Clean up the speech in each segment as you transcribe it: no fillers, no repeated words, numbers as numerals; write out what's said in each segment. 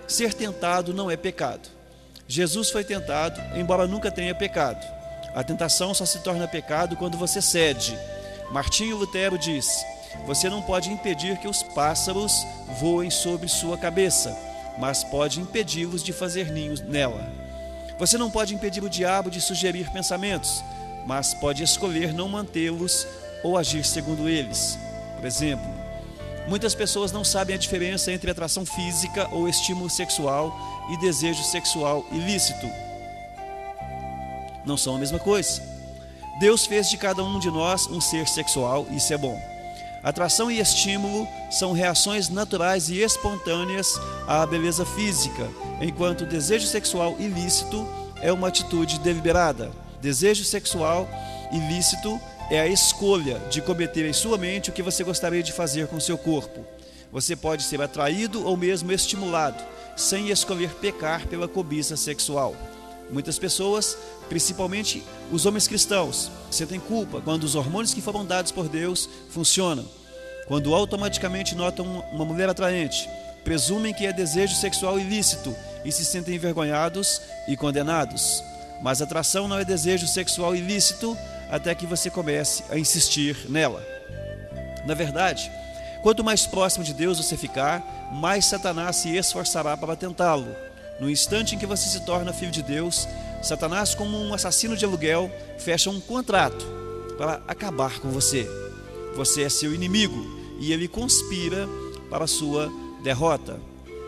Ser tentado não é pecado. Jesus foi tentado, embora nunca tenha pecado. A tentação só se torna pecado quando você cede. Martinho Lutero disse: você não pode impedir que os pássaros voem sobre sua cabeça, mas pode impedi-los de fazer ninhos nela. Você não pode impedir o diabo de sugerir pensamentos, mas pode escolher não mantê-los ou agir segundo eles. Por exemplo, muitas pessoas não sabem a diferença entre atração física ou estímulo sexual e desejo sexual ilícito. Não são a mesma coisa. Deus fez de cada um de nós um ser sexual e isso é bom. Atração e estímulo são reações naturais e espontâneas à beleza física, enquanto o desejo sexual ilícito é uma atitude deliberada. Desejo sexual ilícito é a escolha de cometer em sua mente o que você gostaria de fazer com seu corpo. Você pode ser atraído ou mesmo estimulado, sem escolher pecar pela cobiça sexual. Muitas pessoas, principalmente os homens cristãos, sentem culpa quando os hormônios que foram dados por Deus funcionam. Quando automaticamente notam uma mulher atraente, presumem que é desejo sexual ilícito e se sentem envergonhados e condenados. Mas atração não é desejo sexual ilícito até que você comece a insistir nela. Na verdade, quanto mais próximo de Deus você ficar, mais Satanás se esforçará para tentá-lo. No instante em que você se torna filho de Deus, Satanás, como um assassino de aluguel, fecha um contrato para acabar com você. Você é seu inimigo e ele conspira para a sua derrota.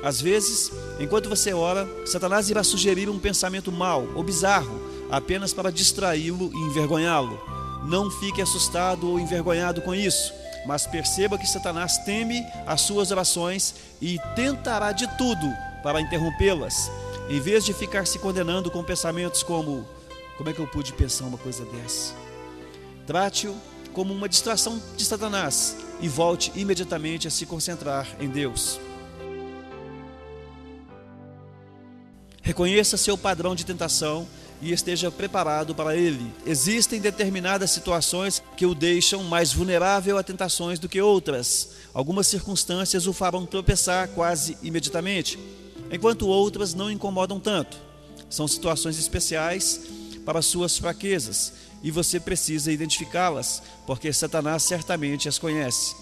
Às vezes, enquanto você ora, Satanás irá sugerir um pensamento mau ou bizarro, apenas para distraí-lo e envergonhá-lo. Não fique assustado ou envergonhado com isso, mas perceba que Satanás teme as suas orações e tentará de tudo para interrompê-las. Em vez de ficar se condenando com pensamentos como: como é que eu pude pensar uma coisa dessa? Trate-o como uma distração de Satanás e volte imediatamente a se concentrar em Deus. Reconheça seu padrão de tentação e esteja preparado para ele. Existem determinadas situações que o deixam mais vulnerável a tentações do que outras. Algumas circunstâncias o farão tropeçar quase imediatamente, enquanto outras não incomodam tanto. São situações especiais para suas fraquezas e você precisa identificá-las, porque Satanás certamente as conhece.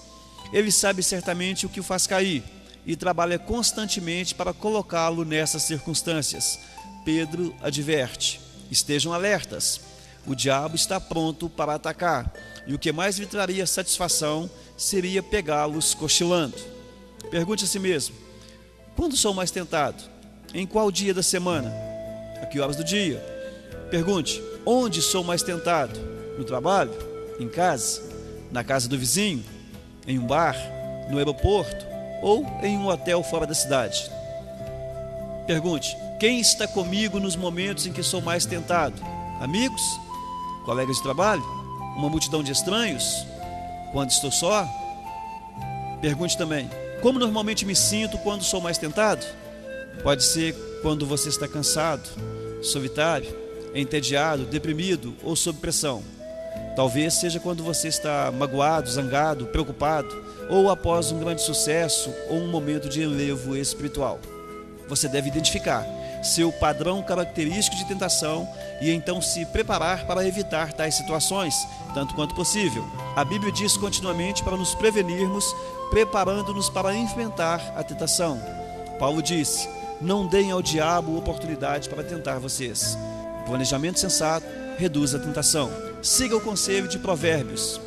Ele sabe certamente o que o faz cair e trabalha constantemente para colocá-lo nessas circunstâncias. Pedro adverte: estejam alertas, o diabo está pronto para atacar, e o que mais lhe traria satisfação seria pegá-los cochilando. Pergunte a si mesmo: quando sou mais tentado? Em qual dia da semana? A que horas do dia? Pergunte: onde sou mais tentado? No trabalho? Em casa? Na casa do vizinho? Em um bar? No aeroporto? Ou em um hotel fora da cidade? Pergunte: quem está comigo nos momentos em que sou mais tentado? Amigos? Colegas de trabalho? Uma multidão de estranhos? Quando estou só? Pergunte também: como normalmente me sinto quando sou mais tentado? Pode ser quando você está cansado, solitário, entediado, deprimido ou sob pressão. Talvez seja quando você está magoado, zangado, preocupado, ou após um grande sucesso ou um momento de enlevo espiritual. Você deve identificar seu padrão característico de tentação e então se preparar para evitar tais situações, tanto quanto possível. A Bíblia diz continuamente para nos prevenirmos, preparando-nos para enfrentar a tentação. Paulo disse: não deem ao diabo oportunidade para tentar vocês. Planejamento sensato reduz a tentação. Siga o conselho de Provérbios: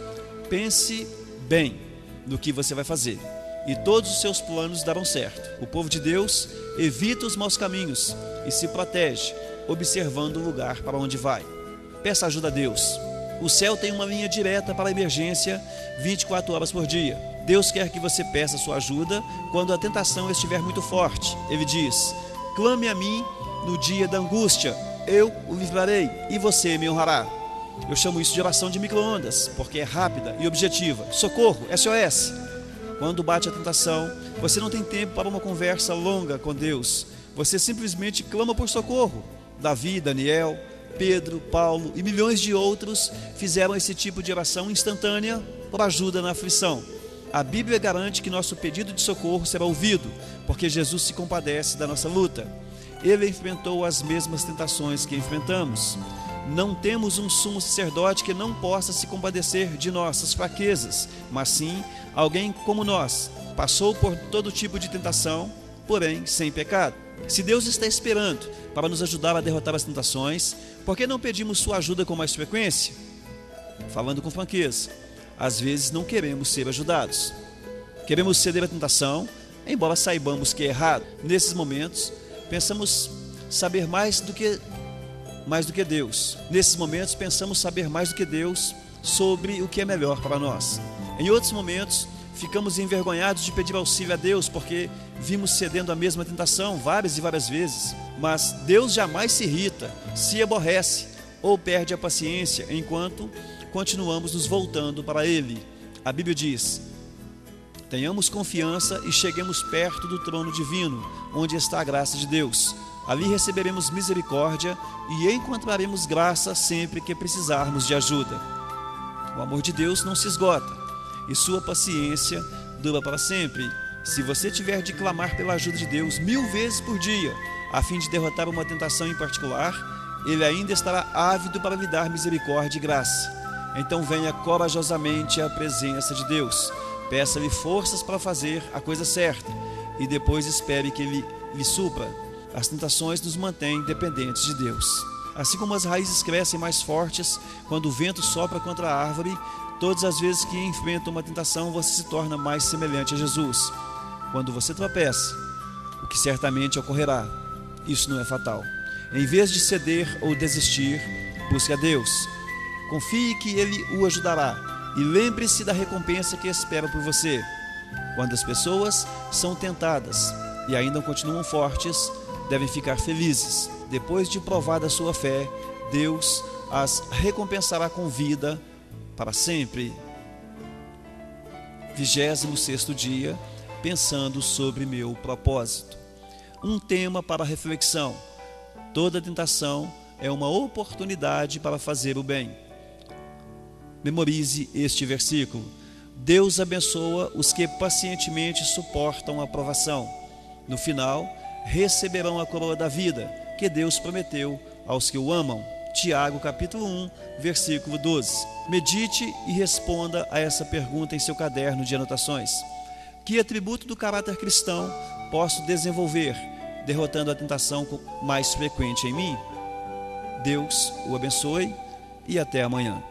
pense bem no que você vai fazer, e todos os seus planos darão certo. O povo de Deus evita os maus caminhos e se protege, observando o lugar para onde vai. Peça ajuda a Deus. O céu tem uma linha direta para a emergência 24 horas por dia. Deus quer que você peça sua ajuda quando a tentação estiver muito forte. Ele diz: clame a mim no dia da angústia, eu o livrarei e você me honrará. Eu chamo isso de oração de micro-ondas, porque é rápida e objetiva. Socorro, SOS. Quando bate a tentação, você não tem tempo para uma conversa longa com Deus. Você simplesmente clama por socorro. Davi, Daniel, Pedro, Paulo e milhões de outros fizeram esse tipo de oração instantânea por ajuda na aflição. A Bíblia garante que nosso pedido de socorro será ouvido, porque Jesus se compadece da nossa luta. Ele enfrentou as mesmas tentações que enfrentamos. Não temos um sumo sacerdote que não possa se compadecer de nossas fraquezas, mas sim alguém como nós, passou por todo tipo de tentação, porém sem pecado. Se Deus está esperando para nos ajudar a derrotar as tentações, por que não pedimos sua ajuda com mais frequência? Falando com franqueza, às vezes não queremos ser ajudados. Queremos ceder à tentação, embora saibamos que é errado. Nesses momentos, pensamos saber mais do que Deus. Nesses momentos, pensamos saber mais do que Deus sobre o que é melhor para nós. Em outros momentos, ficamos envergonhados de pedir auxílio a Deus, porque vimos cedendo à mesma tentação várias e várias vezes. Mas Deus jamais se irrita, se aborrece ou perde a paciência enquanto continuamos nos voltando para Ele. A Bíblia diz: tenhamos confiança e cheguemos perto do trono divino, onde está a graça de Deus. Ali receberemos misericórdia e encontraremos graça sempre que precisarmos de ajuda. O amor de Deus não se esgota e sua paciência dura para sempre. Se você tiver de clamar pela ajuda de Deus 1000 vezes por dia, a fim de derrotar uma tentação em particular, Ele ainda estará ávido para lhe dar misericórdia e graça. Então venha corajosamente à presença de Deus, peça-lhe forças para fazer a coisa certa e depois espere que Ele lhe supra. As tentações nos mantêm dependentes de Deus. Assim como as raízes crescem mais fortes quando o vento sopra contra a árvore, todas as vezes que enfrenta uma tentação, você se torna mais semelhante a Jesus. Quando você tropeça, o que certamente ocorrerá, isso não é fatal. Em vez de ceder ou desistir, busque a Deus. Confie que Ele o ajudará e lembre-se da recompensa que espera por você. Quando as pessoas são tentadas e ainda continuam fortes, devem ficar felizes. Depois de provada a sua fé, Deus as recompensará com vida para sempre. 26º dia, pensando sobre meu propósito. Um tema para reflexão. Toda tentação é uma oportunidade para fazer o bem. Memorize este versículo. Deus abençoa os que pacientemente suportam a provação. No final, receberão a coroa da vida, que Deus prometeu aos que o amam. Tiago capítulo 1, versículo 12. Medite e responda a essa pergunta em seu caderno de anotações. Que atributo do caráter cristão posso desenvolver, derrotando a tentação mais frequente em mim? Deus o abençoe e até amanhã.